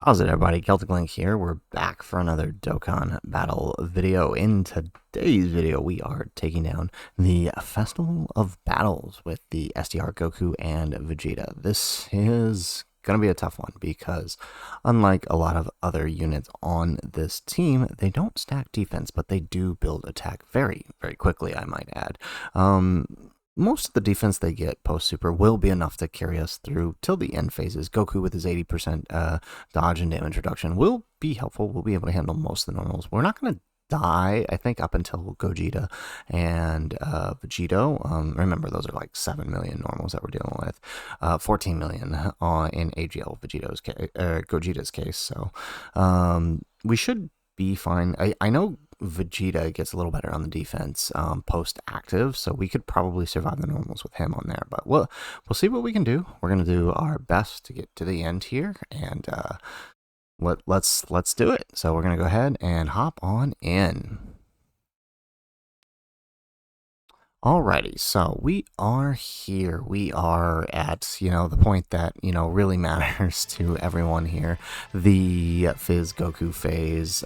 How's it, everybody? Celtic Link here. We're back for another Dokkan Battle video. In today's video, we are taking down the Festival of Battles with the STR Goku and Vegeta. This is going to be a tough one because unlike a lot of other units on this team, they don't stack defense, but they do build attack very, very quickly, I might add. Most of the defense they get post-super will be enough to carry us through till the end phases. Goku with his 80% dodge and damage reduction will be helpful. We'll be able to handle most of the normals. We're not going to die, I think, up until Gogeta and Vegito. Remember, those are like 7 million normals that we're dealing with. 14 million in AGL Gogeta's case. So we should be fine. I know Vegeta gets a little better on the defense post-active, so we could probably survive the normals with him on there. But we'll see what we can do. We're going to do our best to get to the end here, and let's do it. So we're going to go ahead and hop on in. Alrighty, so we are here. We are at, the point that, really matters to everyone here. The Fizz Goku phase.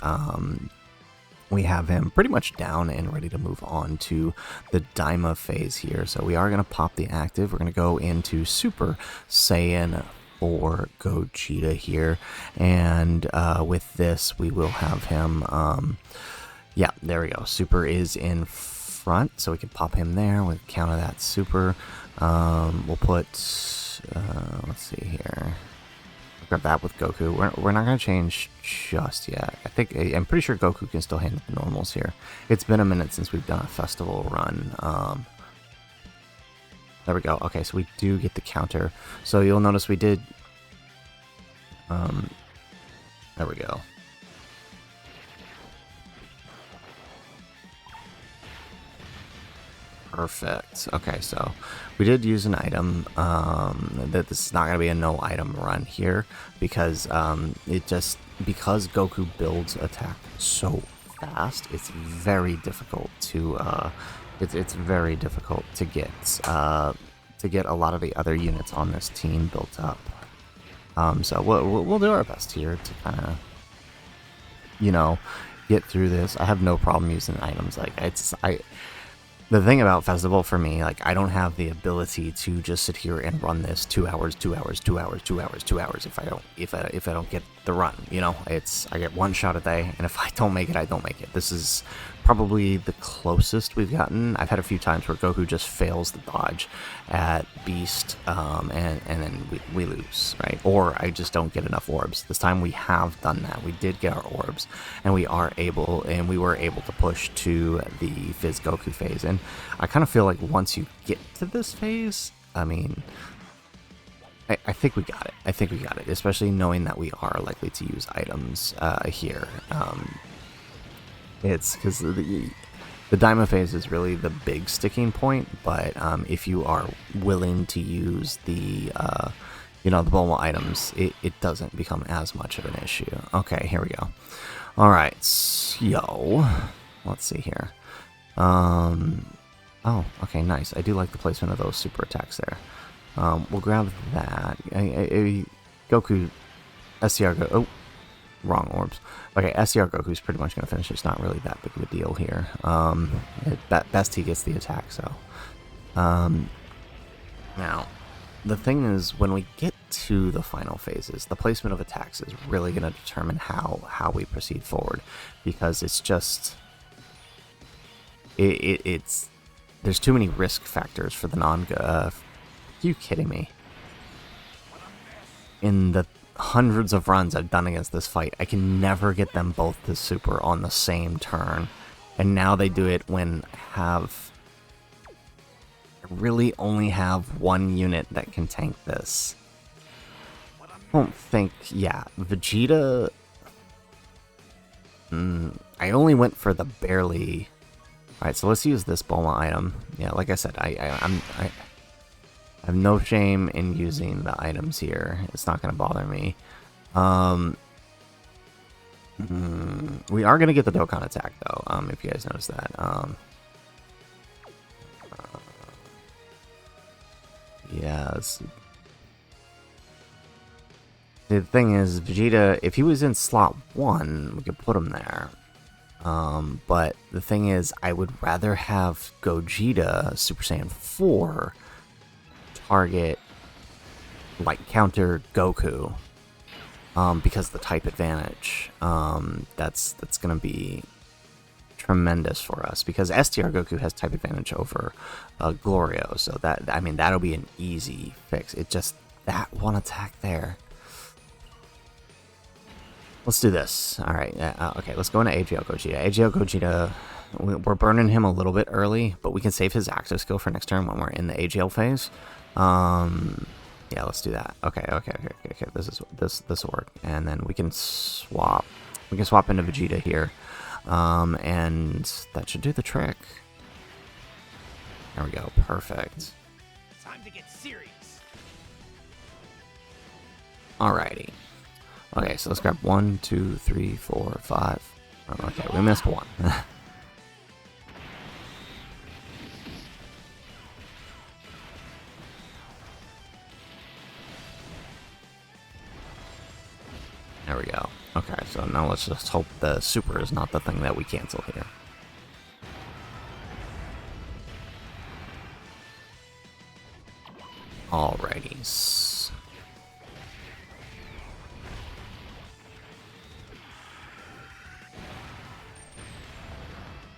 We have him pretty much down and ready to move on to the Daima phase here. So we are going to pop the active. We're going to go into Super Saiyan for Gogeta here. And with this, we will have him, yeah, there we go. Super is in front, so we can pop him there. We'll counter that Super. We'll put, let's see here. Grab that with Goku. We're not going to change just yet. I'm pretty sure Goku can still handle the normals here. It's been a minute since we've done a festival run. There we go. Okay, so we do get the counter. So you'll notice we did... there we go. Perfect. Okay, so we did use an item. That this is not going to be a no item run here because because Goku builds attack so fast, it's very difficult to it's very difficult to get a lot of the other units on this team built up. So we'll do our best here to kind of get through this. I have no problem using items. Like the thing about Festival for me, like, I don't have the ability to just sit here and run this 2 hours, 2 hours, 2 hours, 2 hours, 2 hours if I don't get the run. I get one shot a day, and if I don't make it, I don't make it. This is probably the closest we've gotten. I've had a few times where Goku just fails the dodge at Beast, and then we lose, right? Or I just don't get enough orbs. This time we have done that. We did get our orbs, and we were able to push to the Fizz Goku phase. And I kind of feel like once you get to this phase, I mean, I think we got it. I think we got it, especially knowing that we are likely to use items here. It's because the Daima phase is really the big sticking point, but if you are willing to use the Bulma items, it doesn't become as much of an issue. Okay, here we go. All right, so let's see here. Oh, okay, nice. I do like the placement of those super attacks there. We'll grab that. Goku, STR, oh, wrong orbs. Okay, STR Goku's pretty much going to finish. It's not really that big of a deal here. At best, he gets the attack, so. Now, the thing is, when we get to the final phases, the placement of attacks is really going to determine how we proceed forward, because it's just... There's too many risk factors for the are you kidding me? In the hundreds of runs I've done against this fight, I can never get them both to super on the same turn. And now they do it when I really only have one unit that can tank this. I don't think, yeah, Vegeta... I only went for the barely... Alright, so let's use this Bulma item. Yeah, like I said, I have no shame in using the items here. It's not going to bother me. We are going to get the Dokkan attack, though, if you guys notice that. Yes. The thing is, Vegeta, if he was in slot 1, we could put him there. But the thing is, I would rather have Gogeta Super Saiyan 4 target, like, counter Goku, because the type advantage. That's gonna be tremendous for us, because STR Goku has type advantage over Glorio, so that, I mean, that'll be an easy fix. It just, that one attack there. Let's do this. All right. Okay, let's go into AGL Gogeta. AGL Gogeta, we're burning him a little bit early, but we can save his active skill for next turn when we're in the AGL phase. Yeah, let's do that. Okay. This will work, and then we can swap. We can swap into Vegeta here, and that should do the trick. There we go. Perfect. Time to get serious. Alrighty. Okay, so let's grab 1, 2, 3, 4, 5. Oh, okay, we missed one. There we go. Okay, so now let's just hope the super is not the thing that we cancel here. Alrighty.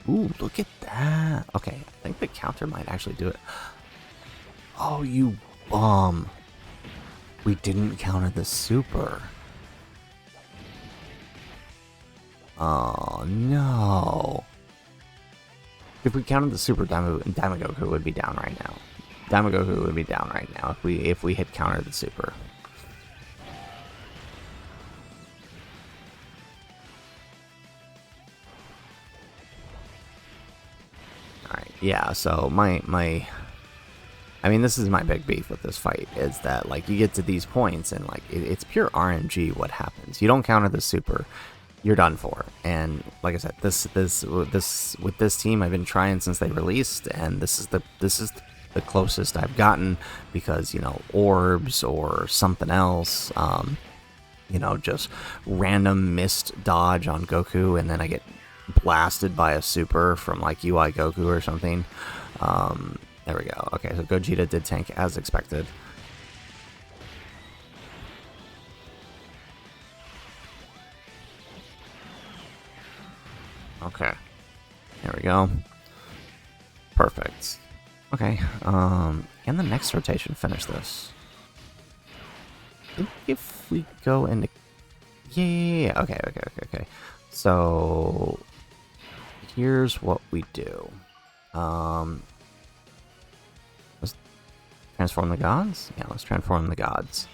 Ooh, look at that. Okay, I think the counter might actually do it. Oh, you bum. We didn't counter the super. Oh, no. If we counted the super, Goku would be down right now. Goku would be down right now if we had countered the super. Alright, yeah, so I mean, this is my big beef with this fight, is that, like, you get to these points and, like, it's pure RNG what happens. You don't counter the super, you're done for. And like I said, with this team, I've been trying since they released, and this is the closest I've gotten, because, you know, orbs or something else, you know, just random missed dodge on Goku, and then I get blasted by a super from, like, UI Goku or something. There we go. Okay, so Gogeta did tank as expected. Okay. There we go. Perfect. Okay, can the next rotation finish this? I think if we go into... Yeah. Okay. So, here's what we do. Let's transform the gods? Yeah, let's transform the gods.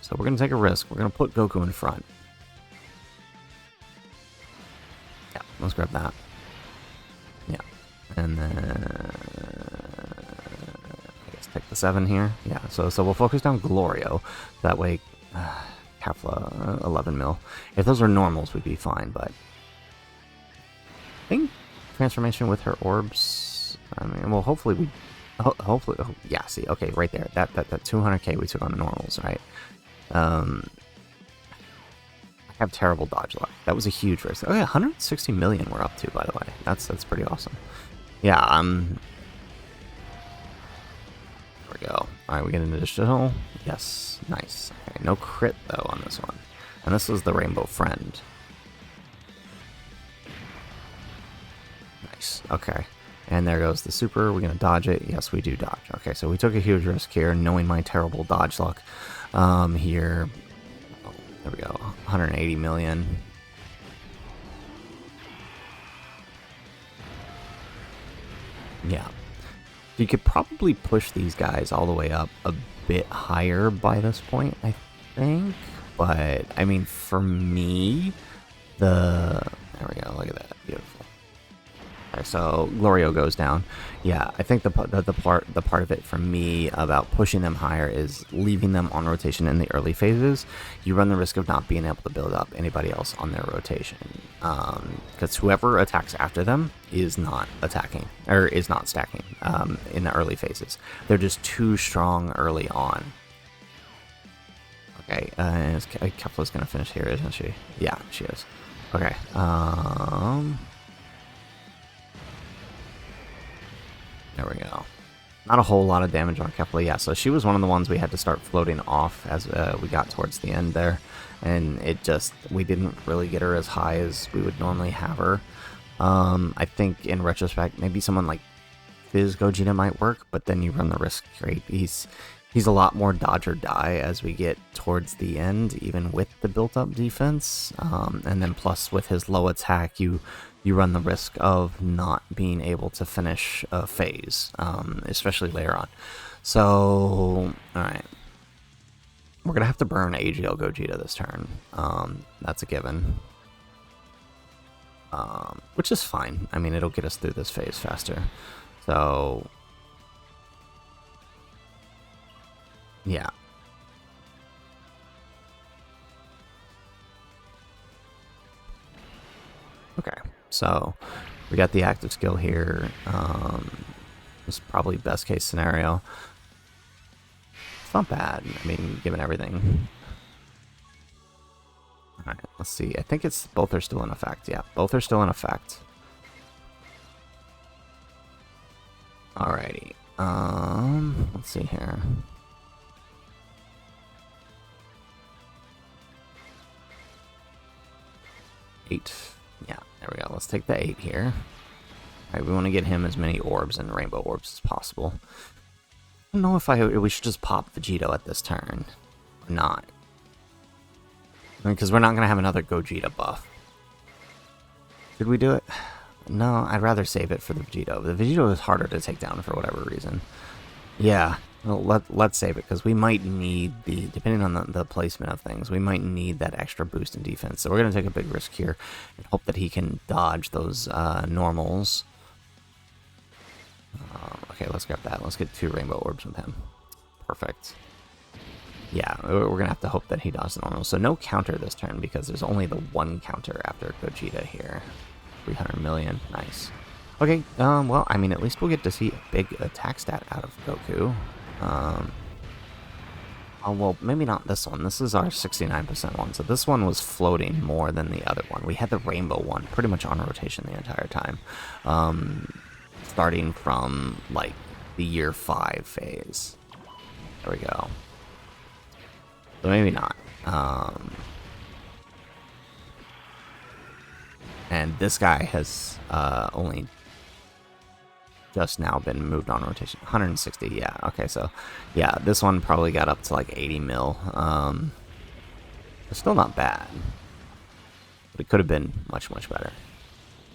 So we're going to take a risk. We're going to put Goku in front. Yeah, let's grab that. Yeah. And then... I guess take the 7 here. Yeah, so we'll focus down Glorio. That way, Kefla, 11 mil. If those were normals, we'd be fine, but... I think transformation with her orbs... I mean, well, hopefully we... Hopefully... Oh, yeah, see, okay, right there. That 200k we took on the normals, right? I have terrible dodge luck. That was a huge risk. Oh yeah, 160 million we're up to, by the way. That's pretty awesome. Yeah, there we go. Alright, we get an additional. Yes, nice. Okay, no crit though on this one. And this was the Rainbow Friend. Nice. Okay. And there goes the super. We're gonna dodge it. Yes, we do dodge. Okay, so we took a huge risk here, knowing my terrible dodge luck. Here, oh, there we go, 180 million. Yeah, you could probably push these guys all the way up a bit higher by this point, I think. But I mean, for me, there we go. Look at that, beautiful. Okay, so Glorio goes down. Yeah, I think the part of it for me about pushing them higher is leaving them on rotation in the early phases. You run the risk of not being able to build up anybody else on their rotation, because whoever attacks after them is not attacking or is not stacking in the early phases. They're just too strong early on. Okay, Kefla's gonna finish here, isn't she? Yeah, she is. Okay. There we go. Not a whole lot of damage on Kefla, yeah, so she was one of the ones we had to start floating off as we got towards the end there, and we didn't really get her as high as we would normally have her. I think in retrospect, maybe someone like Fizz Gogeta might work, but then you run the risk, right? He's a lot more dodge or die as we get towards the end, even with the built-up defense, and then plus with his low attack, you run the risk of not being able to finish a phase, especially later on. So, alright. We're going to have to burn AGL Gogeta this turn. That's a given. Which is fine. I mean, it'll get us through this phase faster. So, yeah. Okay. So, we got the active skill here. It's probably best case scenario. It's not bad, I mean, given everything. Alright, let's see. I think it's both are still in effect. Yeah, both are still in effect. Alrighty. Let's see here. Eight. Yeah, there we go. Let's take the 8 here. Alright, we want to get him as many orbs and rainbow orbs as possible. I don't know if we should just pop Vegeta at this turn. Or not. Because we're not going to have another Gogeta buff. Should we do it? No, I'd rather save it for the Vegeta. The Vegeta is harder to take down for whatever reason. Yeah, well, let's save it, because we might need depending on the placement of things, we might need that extra boost in defense. So we're going to take a big risk here and hope that he can dodge those normals. Okay, let's grab that. Let's get 2 rainbow orbs with him. Perfect. Yeah, we're going to have to hope that he dodges the normals. So no counter this turn, because there's only the 1 counter after Gogeta here. 300 million. Nice. Okay, well, I mean, at least we'll get to see a big attack stat out of Goku. Oh, well, maybe not this one. This is our 69% one, so this one was floating more than the other one. We had the rainbow one pretty much on rotation the entire time. Starting from, like, the year 5 phase. There we go. So maybe not. And this guy has only just now been moved on rotation. 160, yeah. Okay, so yeah, this one probably got up to like 80 mil. It's still not bad, but it could have been much, much better.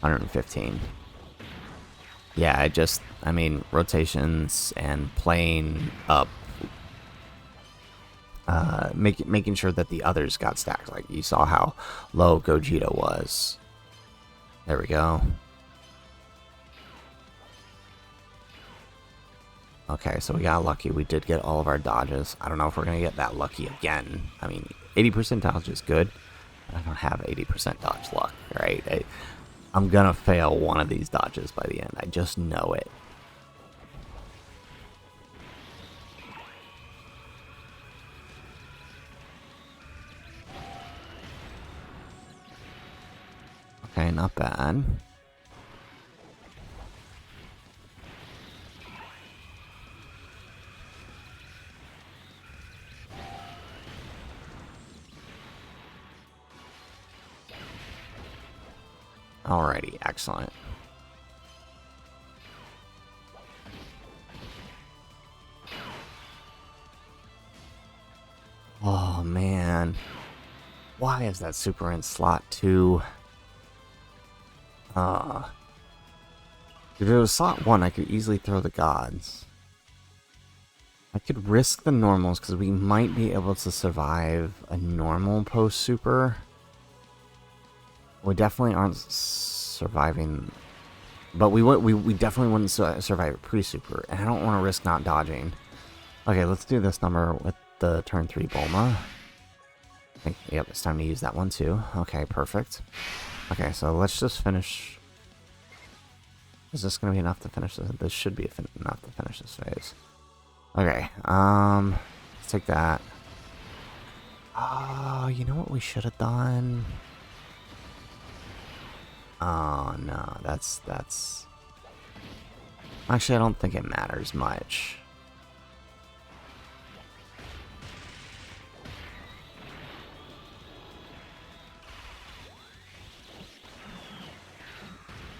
115. Yeah, I mean, rotations and playing up, making sure that the others got stacked. Like, you saw how low Gogeta was. There we go. Okay, so we got lucky. We did get all of our dodges. I don't know if we're going to get that lucky again. I mean, 80% dodge is good. I don't have 80% dodge luck, right? I'm going to fail one of these dodges by the end. I just know it. Okay, not bad. Alrighty, excellent. Oh, man. Why is that super in slot 2? If it was slot 1, I could easily throw the gods. I could risk the normals, because we might be able to survive a normal post-super. We definitely aren't surviving But we definitely wouldn't survive a pre-super, and I don't want to risk not dodging. Okay, let's do this number with the turn 3 Bulma. I think, yep, it's time to use that one too. Okay, perfect. Okay, so let's just finish. Is this going to be enough to finish this? This should be enough to finish this phase. Okay, let's take that. Oh, you know what we should have done? Oh, no, that's... Actually, I don't think it matters much.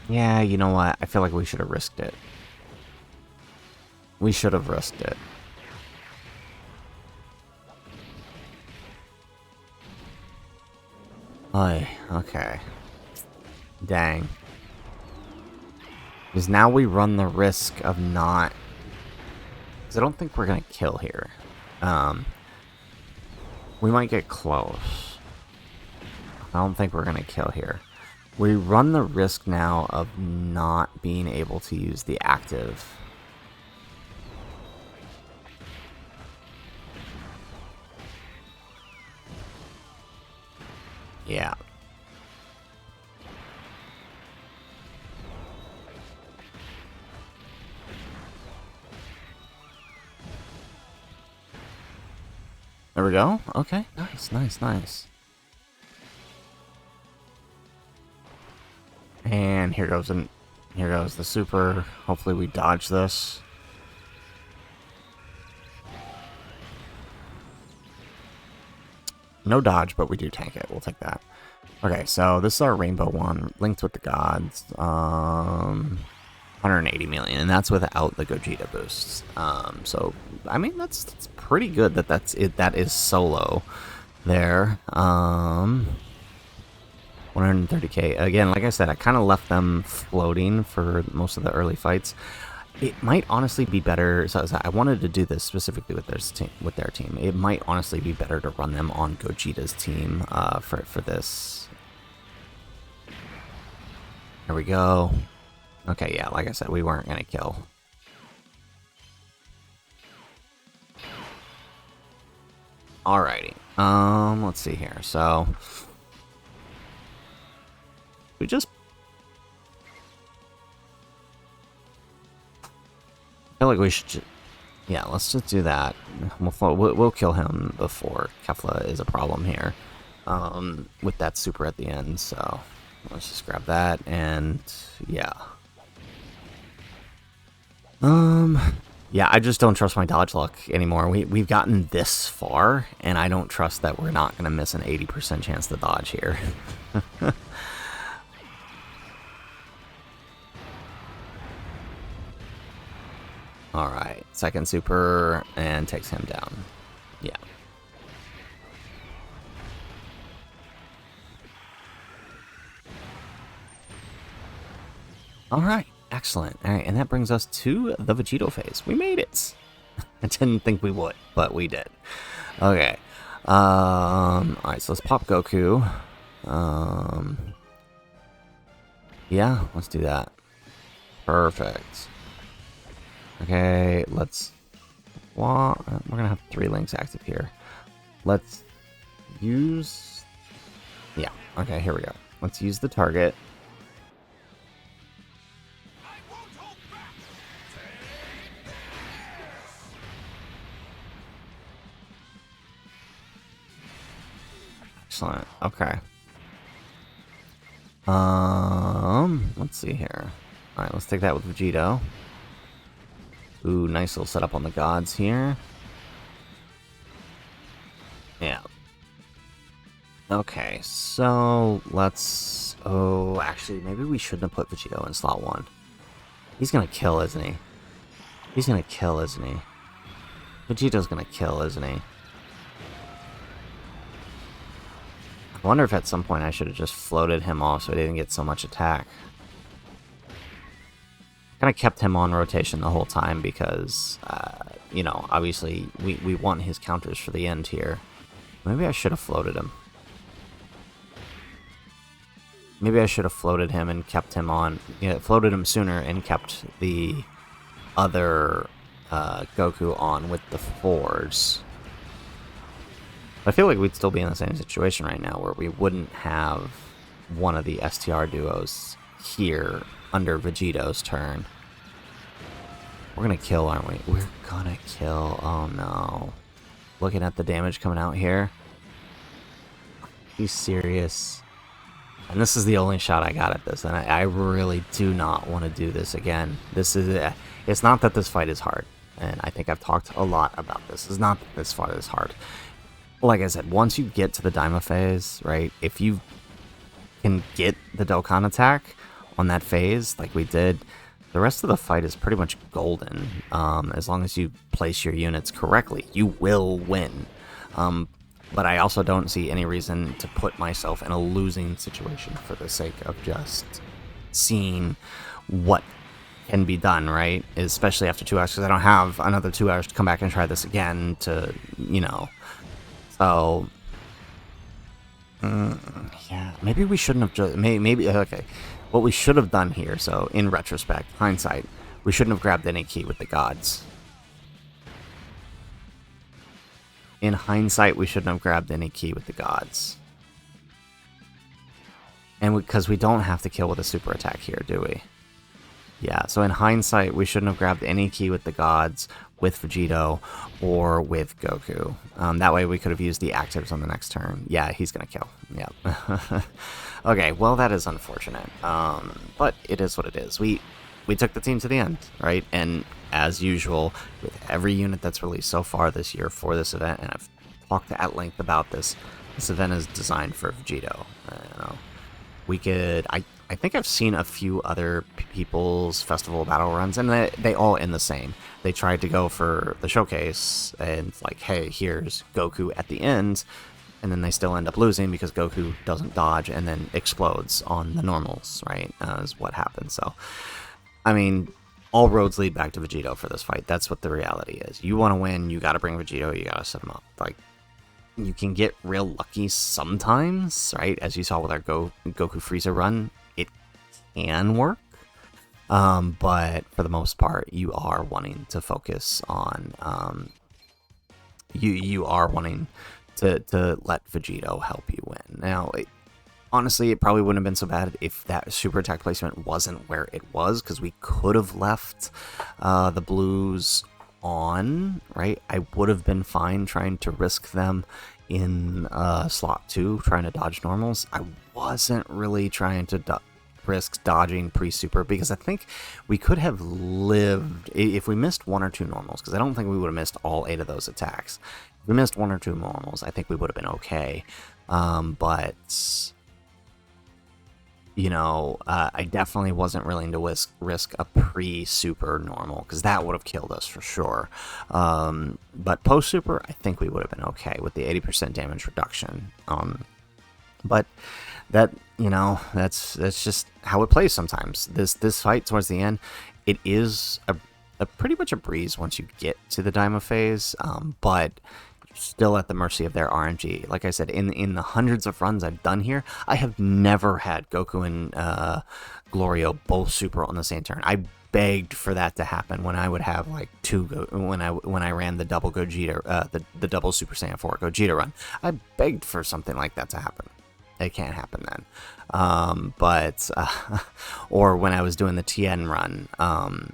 Yeah, you know what? I feel like we should have risked it. We should have risked it. Oh, okay. Dang. Because now we run the risk of not... Because I don't think we're going to kill here. We might get close. I don't think we're going to kill here. We run the risk now of not being able to use the active. Yeah. There we go. Okay, nice, nice, nice. And here goes the super. Hopefully we dodge this. No dodge, but we do tank it. We'll take that. Okay, so this is our rainbow one, linked with the gods. 180 million, and that's without the Gogeta boosts. So I mean that's pretty good that that's it. That is solo there. 130k again. Like I said, I kind of left them floating for most of the early fights. It might honestly be better. So I wanted to do this specifically with their team. It might honestly be better to run them on Gogeta's team for this. There we go. Okay, yeah, like I said, we weren't gonna kill. Alrighty. Let's see here. So we just I feel like we should. Yeah, let's just do that. We'll kill him before Kefla is a problem here. With that super at the end. So let's just grab that and yeah. Yeah, I just don't trust my dodge luck anymore. We've gotten this far, and I don't trust that we're not gonna miss an 80% chance to dodge here. Alright, second super, and takes him down. Yeah. Alright, excellent. Alright, and that brings us to the Vegeta phase. We made it! I didn't think we would, but we did. Okay. Alright, so let's pop Goku. Yeah, let's do that. Perfect. Okay, let's... Well, we're gonna have 3 links active here. Let's use... Yeah, okay, here we go. Let's use the target. Excellent, okay. Let's see here. Alright, let's take that with Vegeta. Ooh, nice little setup on the gods here. Yeah. Okay, so let's... Oh, actually, maybe we shouldn't have put Vegeta in slot 1. He's gonna kill, isn't he? He's gonna kill, isn't he? Vegeta's gonna kill, isn't he? I wonder if at some point I should have just floated him off so he didn't get so much attack. Kind of kept him on rotation the whole time because, you know, obviously we want his counters for the end here. Maybe I should have floated him. Maybe I should have floated him and kept him on, floated him sooner and kept the other Goku on with the 4s. I feel like we'd still be in the same situation right now where we wouldn't have one of the STR duos here under Vegeto's turn. We're gonna kill, aren't we? We're gonna kill. Oh no. Looking at the damage coming out here. He's serious. And this is the only shot I got at this, and I really do not want to do this again. This is it's not that this fight is hard, and I think I've talked a lot about this. It's not that this fight is hard. Like I said, once you get to the Daima phase, right, if you can get the Dokkan attack on that phase, like we did, the rest of the fight is pretty much golden. As long as you place your units correctly, you will win. But I also don't see any reason to put myself in a losing situation for the sake of just seeing what can be done, right? Especially after 2 hours, because I don't have another 2 hours to come back and try this again to, So, yeah, maybe we shouldn't have just, maybe, okay. What we should have done here, so in retrospect, hindsight, we shouldn't have grabbed any key with the gods. In hindsight, we shouldn't have grabbed any key with the gods. And because we don't have to kill with a super attack here, do we? Yeah, so in hindsight, we shouldn't have grabbed any key with the gods, with Vegito, or with Goku. That way we could have used the actives on the next turn. Yeah, he's gonna kill. Yep. Okay, well, that is unfortunate. But it is what it is. We took the team to the end, right? And as usual, with every unit that's released so far this year for this event, and I've talked at length about this, this event is designed for Vegito. We could... I think I've seen a few other people's festival battle runs, and they all end the same. They tried to go for the showcase, and it's like, hey, here's Goku at the end, and then they still end up losing because Goku doesn't dodge and then explodes on the normals, right? Is what happens. So, I mean, all roads lead back to Vegito for this fight. That's what the reality is. You want to win, you got to bring Vegito, you got to set him up. Like, you can get real lucky sometimes, right? As you saw with our Goku Frieza run, it can work. But for the most part, you are wanting to focus on, you are wanting to let Vegito help you win. Now, honestly, it probably wouldn't have been so bad if that super attack placement wasn't where it was, because we could have left the blues on, right? I would have been fine trying to risk them in slot 2, trying to dodge normals. I wasn't really trying to risk dodging pre-super, because I think we could have lived if we missed 1 or 2 normals, because I don't think we would have missed all 8 of those attacks. If we missed 1 or 2 normals, I think we would have been okay. But I definitely wasn't willing to risk a pre-super normal, because that would have killed us for sure. But post-super, I think we would have been okay with the 80% damage reduction. But that, that's just how it plays sometimes. This fight towards the end, it is a pretty much a breeze once you get to the Daima phase, but still at the mercy of their RNG. Like I said, in the hundreds of runs I've done here, I have never had Goku and Glorio both super on the same turn. I begged for that to happen when I would have like when I ran the double Gogeta, the double Super Saiyan 4 Gogeta run. I begged for something like that to happen. It can't happen then. Or when I was doing the TN run,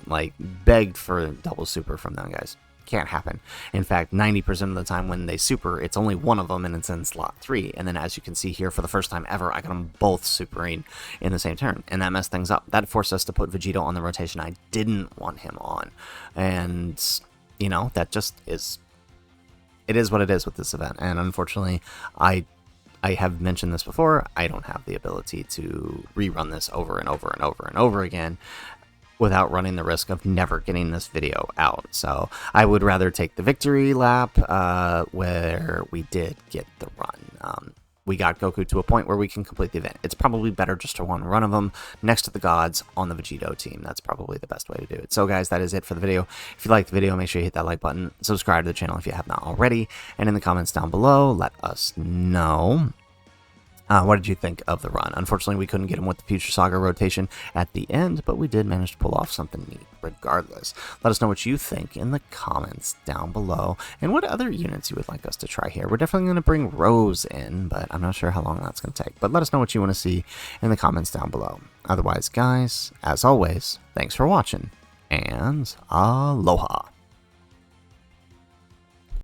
like begged for double super from them guys. Can't happen. In fact, 90% of the time when they super, it's only one of them and it's in slot 3. And then as you can see here, for the first time ever, I got them both supering in the same turn. And that messed things up. That forced us to put Vegito on the rotation I didn't want him on. And, that just is... It is what it is with this event. And unfortunately, I have mentioned this before, I don't have the ability to rerun this over and over and over and over again without running the risk of never getting this video out. So I would rather take the victory lap where we did get the run. We got Goku to a point where we can complete the event. It's probably better just to one run of them next to the gods on the Vegito team. That's probably the best way to do it. So guys, that is it for the video. If you liked the video, make sure you hit that like button, subscribe to the channel if you have not already, and in the comments down below, let us know What did you think of the run? Unfortunately, we couldn't get him with the Future Saga rotation at the end, but we did manage to pull off something neat regardless. Let us know what you think in the comments down below, and what other units you would like us to try here. We're definitely going to bring Rose in, but I'm not sure how long that's going to take. But let us know what you want to see in the comments down below. Otherwise, guys, as always, thanks for watching, and aloha!